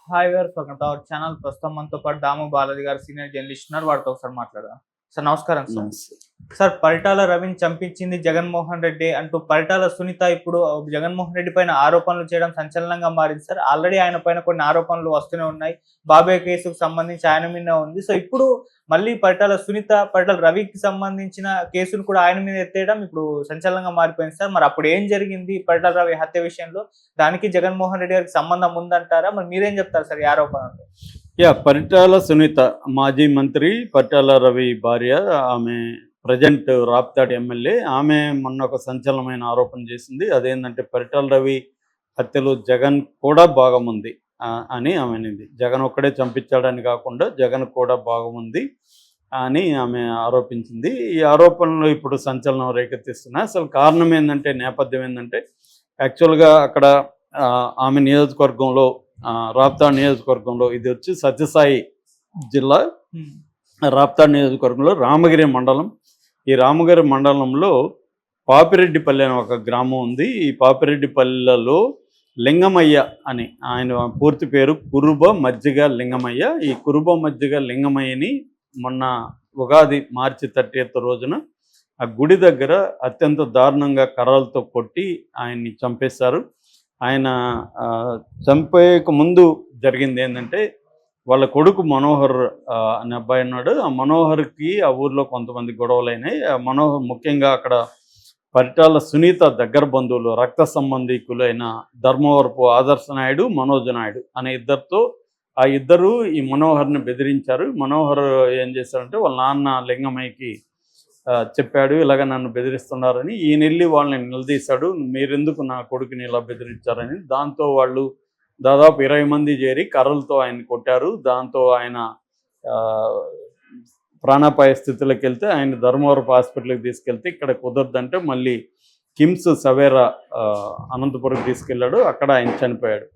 Hi గారు, welcome to our channel. ప్రస్తుతం మనతో పాటు దాము బాలాజీ గారు సీనియర్ జర్నలిస్ట్ ఉన్నారు. వారితో ఒకసారి మాట్లాడదాం. సార్ నమస్కారం సార్. నమస్తే. సార్, పరిటాల రవిని చంపించింది జగన్మోహన్ రెడ్డి అంటూ పరిటాల సునీత ఇప్పుడు జగన్మోహన్ రెడ్డి పైన ఆరోపణలు చేయడం సంచలనంగా మారింది సార్. ఆల్రెడీ ఆయన పైన కొన్ని ఆరోపణలు వస్తూనే ఉన్నాయి. బాబాయ్ కేసుకు సంబంధించి ఆయన మీద ఉంది. సో ఇప్పుడు మళ్ళీ పరిటాల సునీత, పరిటాల రవికి సంబంధించిన కేసును కూడా ఆయన మీద ఎత్తేయడం ఇప్పుడు సంచలనంగా మారిపోయింది సార్. మరి అప్పుడు ఏం జరిగింది పరిటాల రవి హత్య విషయంలో? దానికి జగన్మోహన్ రెడ్డి గారికి సంబంధం ఉందంటారా? మరి మీరేం చెప్తారు సార్ ఈ ఆరోపణలు? పరిటాల సునీత మాజీ మంత్రి పరిటాల రవి భార్య. ఆమె ప్రజెంట్ రాప్తాడ్ ఎమ్మెల్యే. ఆమె మొన్న ఒక సంచలనమైన ఆరోపణ చేసింది. అదేంటంటే పరిటాల రవి హత్యలో జగన్ కూడా భాగం ఉంది అని ఆమె అనింది. జగన్ ఒక్కడే చంపించాడని కాకుండా జగన్ కూడా భాగం ఉంది అని ఆమె ఆరోపించింది. ఈ ఆరోపణలు ఇప్పుడు సంచలనం రేకెత్తిస్తున్నాయి. అసలు కారణం ఏంటంటే, నేపథ్యం ఏంటంటే, యాక్చువల్గా అక్కడ ఆమె నియోజకవర్గంలో, రాప్తాడ్ నియోజకవర్గంలో, ఇది వచ్చి సత్యసాయి జిల్లా రాప్తాడ్ నియోజకవర్గంలో రామగిరి మండలం. ఈ రామగిరి మండలంలో పాపిరెడ్డిపల్లి అనే ఒక గ్రామం ఉంది. ఈ పాపిరెడ్డిపల్లెలో లింగమయ్య అని, ఆయన పూర్తి పేరు కురుబ మజ్జిగ లింగమయ్య. ఈ కురుబ మజ్జిగ లింగమయ్యని మొన్న ఉగాది మార్చి 30వ రోజున ఆ గుడి దగ్గర అత్యంత దారుణంగా కర్రలతో కొట్టి ఆయన్ని చంపేశారు. ఆయన చంపేయక ముందు జరిగింది ఏంటంటే, వాళ్ళ కొడుకు మనోహర్ అనే అబ్బాయి ఉన్నాడు. ఆ మనోహర్కి ఆ ఊర్లో కొంతమంది గొడవలైనాయి. ఆ మనోహర్ ముఖ్యంగా అక్కడ పరిటాల సునీత దగ్గర బంధువులు, రక్త సంబంధికులైన ధర్మవరపు ఆదర్శ నాయుడు, మనోజ్ నాయుడు అనే ఇద్దరితో, ఆ ఇద్దరు ఈ మనోహర్ని బెదిరించారు. మనోహర్ ఏం చేశారంటే, వాళ్ళ నాన్న లింగమయ్యకి చెప్పాడు, ఇలాగ నన్ను బెదిరిస్తున్నారని. ఈయన వెళ్ళి వాళ్ళని నిలదీశాడు, మీరెందుకు నా కొడుకుని ఇలా బెదిరించారని. దాంతో వాళ్ళు దాదాపు 20 మంది చేరి కర్రలతో ఆయన కొట్టారు. దాంతో ఆయన ప్రాణాపాయ స్థితిలోకి వెళ్తే ఆయన ధర్మవరపు హాస్పిటల్కి తీసుకెళ్తే ఇక్కడ కుదరదంటే మళ్ళీ కిమ్స్ సవేరా అనంతపురం తీసుకెళ్ళాడు. అక్కడ ఆయన చనిపోయాడు.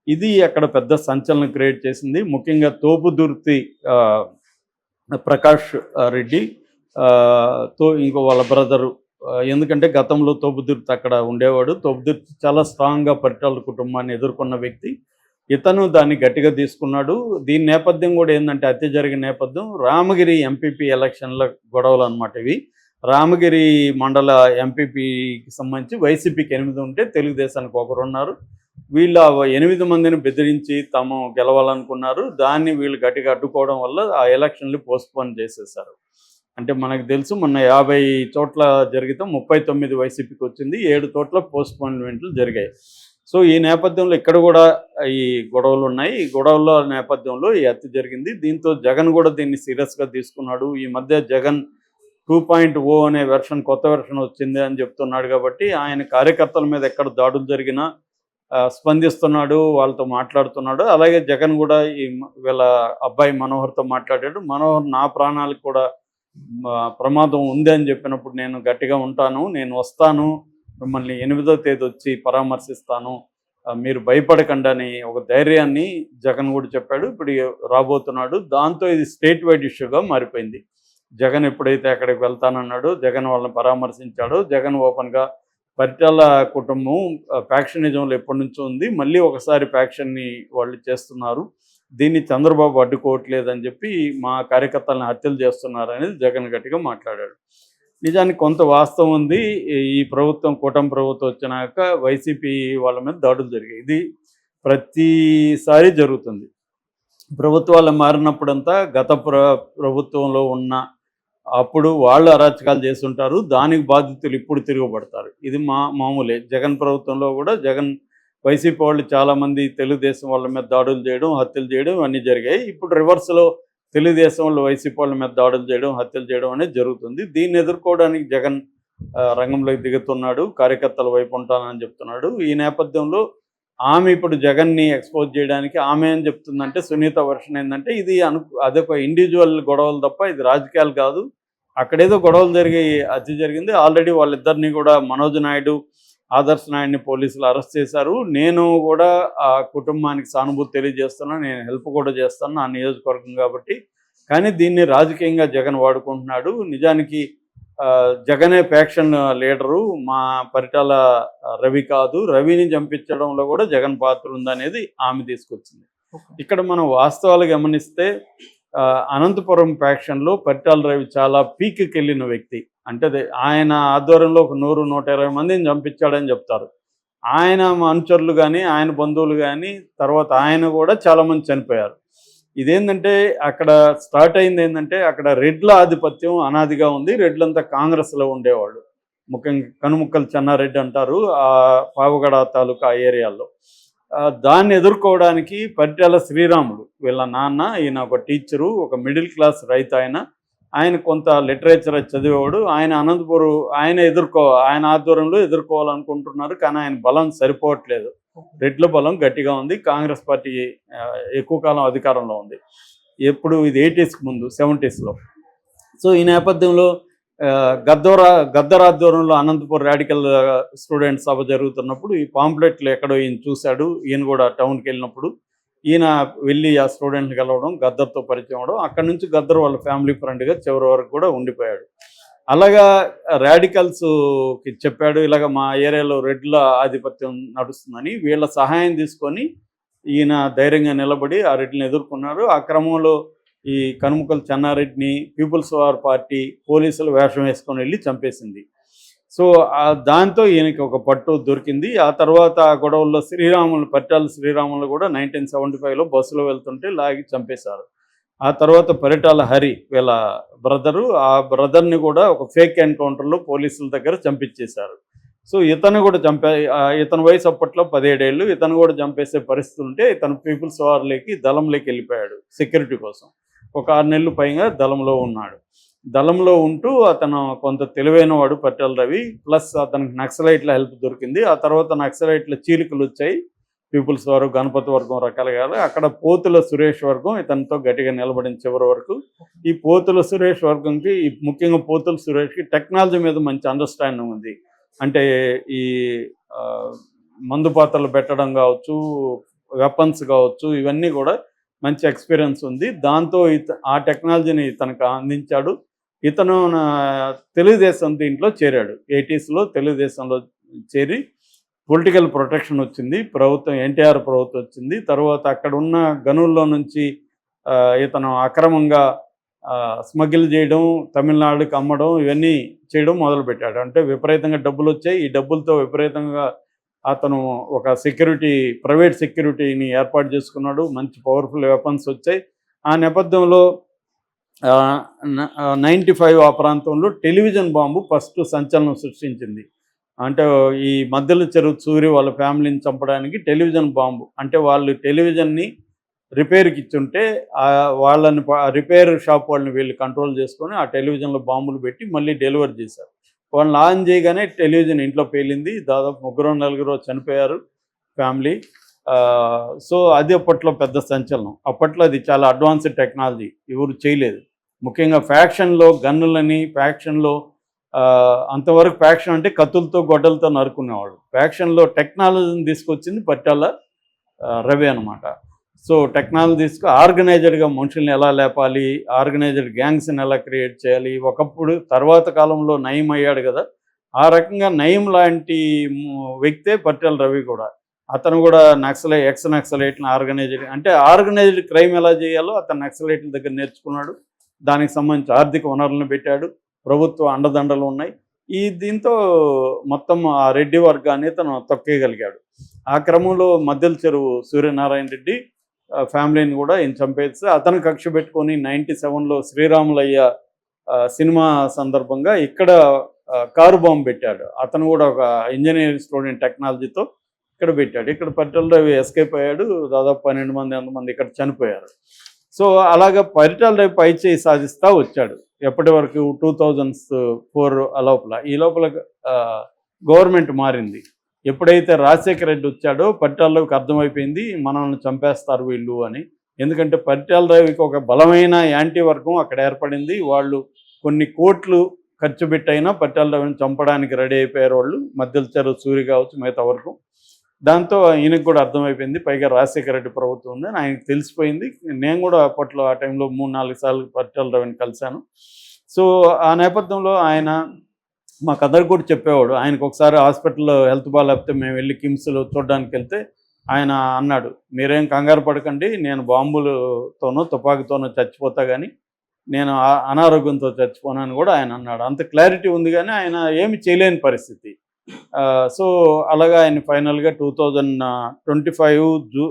ఇది అక్కడ పెద్ద సంచలనం క్రియేట్ చేసింది. ముఖ్యంగా తోపుదుర్తి ప్రకాష్ రెడ్డి తో ఇంకో వాళ్ళ బ్రదరు, ఎందుకంటే గతంలో తోపుదుర్తి అక్కడ ఉండేవాడు. తోపుదుర్తి చాలా స్ట్రాంగ్గా పరిటాల కుటుంబాన్ని ఎదుర్కొన్న వ్యక్తి. ఇతను దాన్ని గట్టిగా తీసుకున్నాడు. దీని నేపథ్యం కూడా ఏంటంటే, హత్య జరిగిన నేపథ్యం రామగిరి ఎంపీపీ ఎలక్షన్ల గొడవలు అనమాట ఇవి. రామగిరి మండల ఎంపీపీకి సంబంధించి వైసీపీకి 8 ఉంటే తెలుగుదేశానికి 1 ఉన్నారు. వీళ్ళు 8 మందిని బెదిరించి తాము గెలవాలనుకున్నారు. దాన్ని వీళ్ళు గట్టిగా అడ్డుకోవడం వల్ల ఆ ఎలక్షన్లు పోస్ట్పోన్ చేసేసారు. అంటే మనకు తెలుసు, మొన్న 50 చోట్ల జరిగితే 39 వైసీపీకి వచ్చింది. 7 చోట్ల పోస్ట్పోన్మెంట్లు జరిగాయి. సో ఈ నేపథ్యంలో ఇక్కడ కూడా ఈ గొడవలు ఉన్నాయి. ఈ గొడవల నేపథ్యంలో ఈ హత్య జరిగింది. దీంతో జగన్ కూడా దీన్ని సీరియస్గా తీసుకున్నాడు. ఈ మధ్య జగన్ 2.0 అనే కొత్త వెర్షన్ వచ్చింది అని చెప్తున్నాడు. కాబట్టి ఆయన కార్యకర్తల మీద ఎక్కడ దాడులు జరిగినా స్పందిస్తున్నాడు, వాళ్ళతో మాట్లాడుతున్నాడు. అలాగే జగన్ కూడా వీళ్ళ అబ్బాయి మనోహర్తో మాట్లాడాడు. మనోహర్ నా ప్రాణాలకు కూడా ప్రమాదం ఉంది అని చెప్పినప్పుడు నేను గట్టిగా ఉంటాను, నేను వస్తాను, మిమ్మల్ని 8వ తేదీ వచ్చి పరామర్శిస్తాను, మీరు భయపడకండి అని ఒక ధైర్యాన్ని జగన్ కూడా చెప్పాడు. ఇప్పుడు రాబోతున్నాడు. దాంతో ఇది స్టేట్ వైడ్ ఇష్యూగా మారిపోయింది. జగన్ ఎప్పుడైతే అక్కడికి వెళ్తానన్నాడో, జగన్ వాళ్ళని పరామర్శించాడో, జగన్ ఓపెన్గా పరిటాల కుటుంబం ఫ్యాక్షనిజంలో ఎప్పటి నుంచో ఉంది, మళ్ళీ ఒకసారి ఫ్యాక్షన్ని వాళ్ళు చేస్తున్నారు, దీన్ని చంద్రబాబు అడ్డుకోవట్లేదని చెప్పి మా కార్యకర్తలను హత్యలు చేస్తున్నారు అనేది జగన్ గట్టిగా మాట్లాడాడు. నిజానికి కొంత వాస్తవం ఉంది. ఈ ప్రభుత్వం, కూటమి ప్రభుత్వం వచ్చినాక వైసీపీ వాళ్ళ మీద దాడులు జరిగాయి. ఇది ప్రతిసారి జరుగుతుంది. ప్రభుత్వాలు మారినప్పుడంతా గత ప్రభుత్వంలో ఉన్న అప్పుడు వాళ్ళు అరాచకాలు చేస్తుంటారు, దానికి బాధితులు ఇప్పుడు తిరగబడతారు. ఇది మామూలే. జగన్ ప్రభుత్వంలో కూడా వైసీపీ వాళ్ళు చాలామంది తెలుగుదేశం వాళ్ళ మీద దాడులు చేయడం, హత్యలు చేయడం అన్నీ జరిగాయి. ఇప్పుడు రివర్స్లో తెలుగుదేశం వాళ్ళు వైసీపీ వాళ్ళ మీద దాడులు చేయడం, హత్యలు చేయడం అనేది జరుగుతుంది. దీన్ని ఎదుర్కోవడానికి జగన్ రంగంలోకి దిగుతున్నాడు, కార్యకర్తల వైపు ఉంటానని చెప్తున్నాడు. ఈ నేపథ్యంలో ఆమె ఇప్పుడు జగన్ని ఎక్స్పోజ్ చేయడానికి ఆమె ఏం చెప్తుందంటే, సునీత వర్షన్ ఏంటంటే, ఇది అదొక ఇండివిజువల్ గొడవలు తప్ప ఇది రాజకీయాలు కాదు, అక్కడేదో గొడవలు జరిగి హత్య జరిగింది. ఆల్రెడీ వాళ్ళిద్దరిని కూడా, మనోజ్ నాయుడు, ఆదర్శ నాయుడిని పోలీసులు అరెస్ట్ చేశారు. నేను కూడా ఆ కుటుంబానికి సానుభూతి తెలియజేస్తున్నాను, నేను హెల్ప్ కూడా చేస్తాను, నా నియోజకవర్గం కాబట్టి. కానీ దీన్ని రాజకీయంగా జగన్ వాడుకుంటున్నాడు. నిజానికి జగనే ఫ్యాక్షన్ లీడరు, మా పరిటాల రవి కాదు, రవిని చంపించడంలో కూడా జగన్ పాత్ర ఉందనేది ఆమె తీసుకొచ్చింది. ఇక్కడ మనం వాస్తవాలు గమనిస్తే అనంతపురం ఫ్యాక్షన్లో పరిటాల రవి చాలా పీక్కి వెళ్ళిన వ్యక్తి. అంటే ఆయన ఆధ్వర్యంలో ఒక 100-120 మందిని చంపించాడని చెప్తారు. ఆయన అనుచరులు కానీ, ఆయన బంధువులు కానీ, తర్వాత ఆయన కూడా చాలామంది చనిపోయారు. ఇదేంటంటే అక్కడ స్టార్ట్ అయింది ఏంటంటే, అక్కడ రెడ్ల ఆధిపత్యం అనాదిగా ఉంది. రెడ్లంతా కాంగ్రెస్లో ఉండేవాళ్ళు. ముఖ్యంగా కనుముక్కలు చెన్నారెడ్డి అంటారు ఆ పావగడ తాలూకా ఏరియాలో. దాన్ని ఎదుర్కోవడానికి పరిటాల శ్రీరాములు వీళ్ళ నాన్న, ఈయన ఒక టీచరు, ఒక మిడిల్ క్లాస్ రైతు. ఆయన కొంత లిటరేచర్ చదివేవాడు. ఆయన అనంతపురం ఆయన ఆధ్వర్యంలో ఎదుర్కోవాలనుకుంటున్నారు. కానీ ఆయన బలం సరిపోవట్లేదు. రెడ్ల బలం గట్టిగా ఉంది. కాంగ్రెస్ పార్టీ ఎక్కువ కాలం అధికారంలో ఉంది. ఎప్పుడు ఇది 80s ముందు 70sలో. సో ఈ నేపథ్యంలో గద్దర్ ఆధ్వర్యంలో అనంతపురం రాడికల్ స్టూడెంట్ సభ జరుగుతున్నప్పుడు ఈ పాంప్లెట్లు ఎక్కడో ఈయన చూశాడు. ఈయన కూడా టౌన్కి వెళ్ళినప్పుడు ఈయన వెళ్ళి ఆ స్టూడెంట్ని కలవడం, గద్దర్తో పరిచయం అవడం, అక్కడి నుంచి గద్దర్ వాళ్ళ ఫ్యామిలీ ఫ్రెండ్గా చివరి వరకు కూడా ఉండిపోయాడు. అలాగా రాడికల్స్కి చెప్పాడు, ఇలాగ మా ఏరియాలో రెడ్ల ఆధిపత్యం నడుస్తుందని. వీళ్ళ సహాయం తీసుకొని ఈయన ధైర్యంగా నిలబడి ఆ రెడ్లను ఎదుర్కొన్నారు. ఆ క్రమంలో ఈ కనుముక్కల చెన్నారెడ్డిని పీపుల్స్ వార్ పార్టీ పోలీసులు వేషం వేసుకొని వెళ్ళి చంపేసింది. సో దాంతో ఈయనకి ఒక పట్టు దొరికింది. ఆ తర్వాత ఆ గొడవల్లో పరిటాల శ్రీరాములు కూడా 1975లో బస్సులో వెళ్తుంటే లాగి చంపేశారు. ఆ తర్వాత పరిటాల హరి వీళ్ళ బ్రదరు, ఆ బ్రదర్ని కూడా ఒక ఫేక్ ఎన్కౌంటర్లో పోలీసుల దగ్గర చంపించేశారు. సో ఇతను కూడా ఇతని వయసు అప్పట్లో 17 ఏళ్ళు. ఇతను కూడా చంపేసే పరిస్థితి ఉంటే ఇతను పీపుల్స్ వార్లోకి దళంలోకి వెళ్ళిపోయాడు సెక్యూరిటీ కోసం. ఒక 6 నెలలు పైగా దళంలో ఉన్నాడు. దళంలో ఉంటూ అతను కొంత తెలివైన వాడు పరిటాల రవి. ప్లస్ అతనికి నక్సలైట్ల హెల్ప్ దొరికింది. ఆ తర్వాత నక్సలైట్ల చీలికలు వచ్చాయి. పీపుల్స్ వారు, గణపతి వర్గం రకాలుగా. అక్కడ పోతుల సురేష్ వర్గం ఇతనితో గట్టిగా నిలబడిన చివరి వరకు. ఈ పోతుల సురేష్ వర్గంకి, ముఖ్యంగా పోతుల సురేష్కి టెక్నాలజీ మీద మంచి అండర్స్టాండింగ్ ఉంది. అంటే ఈ మందు పాత్రలు పెట్టడం కావచ్చు, వెపన్స్ కావచ్చు, ఇవన్నీ కూడా మంచి ఎక్స్పీరియన్స్ ఉంది. దాంతో ఆ టెక్నాలజీని తనకు అందించాడు. ఇతను తెలుగుదేశం దీంట్లో చేరాడు. 80sలో తెలుగుదేశంలో చేరి పొలిటికల్ ప్రొటెక్షన్ వచ్చింది. ప్రభుత్వం ఎన్టీఆర్ ప్రభుత్వం వచ్చింది. తర్వాత అక్కడ ఉన్న గనుల్లో నుంచి ఇతను అక్రమంగా స్మగిల్ చేయడం, తమిళనాడుకి అమ్మడం, ఇవన్నీ చేయడం మొదలుపెట్టాడు. అంటే విపరీతంగా డబ్బులు వచ్చాయి. ఈ డబ్బులతో విపరీతంగా అతను ఒక ప్రైవేట్ సెక్యూరిటీని ఏర్పాటు చేసుకున్నాడు. మంచి పవర్ఫుల్ వెపన్స్ వచ్చాయి. ఆ నేపథ్యంలో 95 ఆ ప్రాంతంలో టెలివిజన్ బాంబు ఫస్ట్ సంచలనం సృష్టించింది. అంటే ఈ మధ్యలో చెరువు సూరి వాళ్ళ ఫ్యామిలీని చంపడానికి టెలివిజన్ బాంబు, అంటే వాళ్ళు టెలివిజన్ని రిపేర్కి ఇచ్చుంటే వాళ్ళని రిపేర్ షాప్ వాళ్ళని వీళ్ళు కంట్రోల్ చేసుకొని ఆ టెలివిజన్లో బాంబులు పెట్టి మళ్ళీ డెలివరీ చేశారు. వాళ్ళని ఆన్ చేయగానే టెలివిజన్ ఇంట్లో పేలింది. దాదాపు 3-4 చనిపోయారు ఫ్యామిలీ. సో అది అప్పట్లో పెద్ద సంచలనం. అప్పట్లో అది చాలా అడ్వాన్స్డ్ టెక్నాలజీ, ఎవరు చేయలేదు. ముఖ్యంగా ఫ్యాక్షన్లో గన్నులని, ఫ్యాక్షన్లో అంతవరకు ఫ్యాక్షన్ అంటే కత్తులతో గొడ్డలతో నరుకునేవాళ్ళు. ఫ్యాక్షన్లో టెక్నాలజీని తీసుకొచ్చింది పరిటాల రవి అనమాట. సో టెక్నాలజీ ఆర్గనైజర్డ్గా మనుషుల్ని ఎలా లేపాలి, ఆర్గనైజర్డ్ గ్యాంగ్స్ని ఎలా క్రియేట్ చేయాలి. ఒకప్పుడు తర్వాత కాలంలో నయం అయ్యాడు కదా, ఆ రకంగా నయం లాంటి వ్యక్తే పరిటాల రవి కూడా. అతను కూడా ఎక్స్ నక్సలైట్ని ఆర్గనైజ్డ్ క్రైమ్ ఎలా చేయాలో అతను నక్సలైట్ల దగ్గర నేర్చుకున్నాడు. దానికి సంబంధించి ఆర్థిక వనరులను పెట్టాడు. ప్రభుత్వ అండదండలు ఉన్నాయి. దీంతో మొత్తం ఆ రెడ్డి వర్గాన్ని తను తొక్కేయగలిగాడు. ఆ క్రమంలో మద్దెల చెరువు సూర్యనారాయణ రెడ్డి ఫ్యామిలీని కూడా ఈయన చంపేస్తే అతను కక్ష పెట్టుకొని 97లో శ్రీరాములయ్య సినిమా సందర్భంగా ఇక్కడ కారు బాంబు పెట్టాడు. అతను కూడా ఒక ఇంజనీరింగ్ స్టూడెంట్ టెక్నాలజీతో ఇక్కడ పెట్టాడు. ఇక్కడ పరిటాల రవి ఎస్కేప్ అయ్యాడు. దాదాపు 12 మంది ఇక్కడ చనిపోయారు. సో అలాగా పరిటాల రవి పైచేయి సాధిస్తూ వచ్చాడు. ఎప్పటి వరకు 2004 లోపల. ఈ లోపల గవర్నమెంట్ మారింది. ఎప్పుడైతే రాజశేఖర రెడ్డి వచ్చాడో పరిటాల రవికి అర్థమైపోయింది మనల్ని చంపేస్తారు వీళ్ళు అని. ఎందుకంటే పరిటాల రవికి ఒక బలమైన యాంటీ వర్గం అక్కడ ఏర్పడింది. వాళ్ళు కొన్ని కోట్లు ఖర్చు పెట్టైనా పరిటాల రవిని చంపడానికి రెడీ అయిపోయారు వాళ్ళు. మద్దెల చెరువు సూరి కావచ్చు, మిగతా వరకు. దాంతో ఈయనకు కూడా అర్థమైపోయింది. పైగా రాజశేఖర రెడ్డి ప్రభుత్వం ఉందని ఆయనకు తెలిసిపోయింది. నేను కూడా అప్పట్లో ఆ టైంలో 3-4 సార్లు పరిటాల రవిని కలిశాను. సో ఆ నేపథ్యంలో ఆయన మా కథలు కూడా చెప్పేవాడు. ఆయనకు ఒకసారి హాస్పిటల్లో హెల్త్ బాగాలేకపోతే మేము వెళ్ళి కిమ్స్లో చూడడానికి వెళ్తే ఆయన అన్నాడు, మీరేం కంగారు పడకండి, నేను బాంబులతోనో తుపాకీతోనో చచ్చిపోతా కానీ నేను అనారోగ్యంతో చచ్చిపోనని కూడా ఆయన అన్నాడు. అంత క్లారిటీ ఉంది కానీ ఆయన ఏమి చేయలేని పరిస్థితి. సో అలాగా ఆయన ఫైనల్గా 2025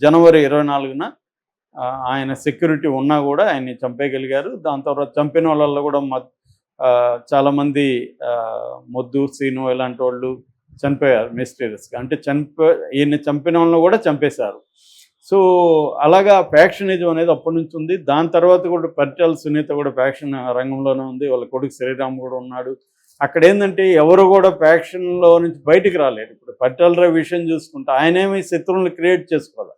జనవరి 24న ఆయన సెక్యూరిటీ ఉన్నా కూడా ఆయన్ని చంపేయగలిగారు. దాని తర్వాత చంపిన వాళ్ళల్లో కూడా చాలామంది మొద్దు సీను ఇలాంటి వాళ్ళు చనిపోయారు మిస్టీరియస్గా. అంటే ఈయన్ని చంపిన వాళ్ళని కూడా చంపేశారు. సో అలాగా ఫ్యాక్షనిజం అనేది అప్పటి నుంచి ఉంది. దాని తర్వాత కూడా పరిటాల సునీత కూడా ఫ్యాక్షన్ రంగంలోనే ఉంది. వాళ్ళ కొడుకు శ్రీరామ్ కూడా ఉన్నాడు. అక్కడ ఏంటంటే ఎవరు కూడా ఫ్యాక్షన్లో నుంచి బయటికి రాలేరు. ఇప్పుడు పరిటాల రవి విషయం చూసుకుంటే ఆయనేమి శత్రువులను క్రియేట్ చేసుకోవాలి.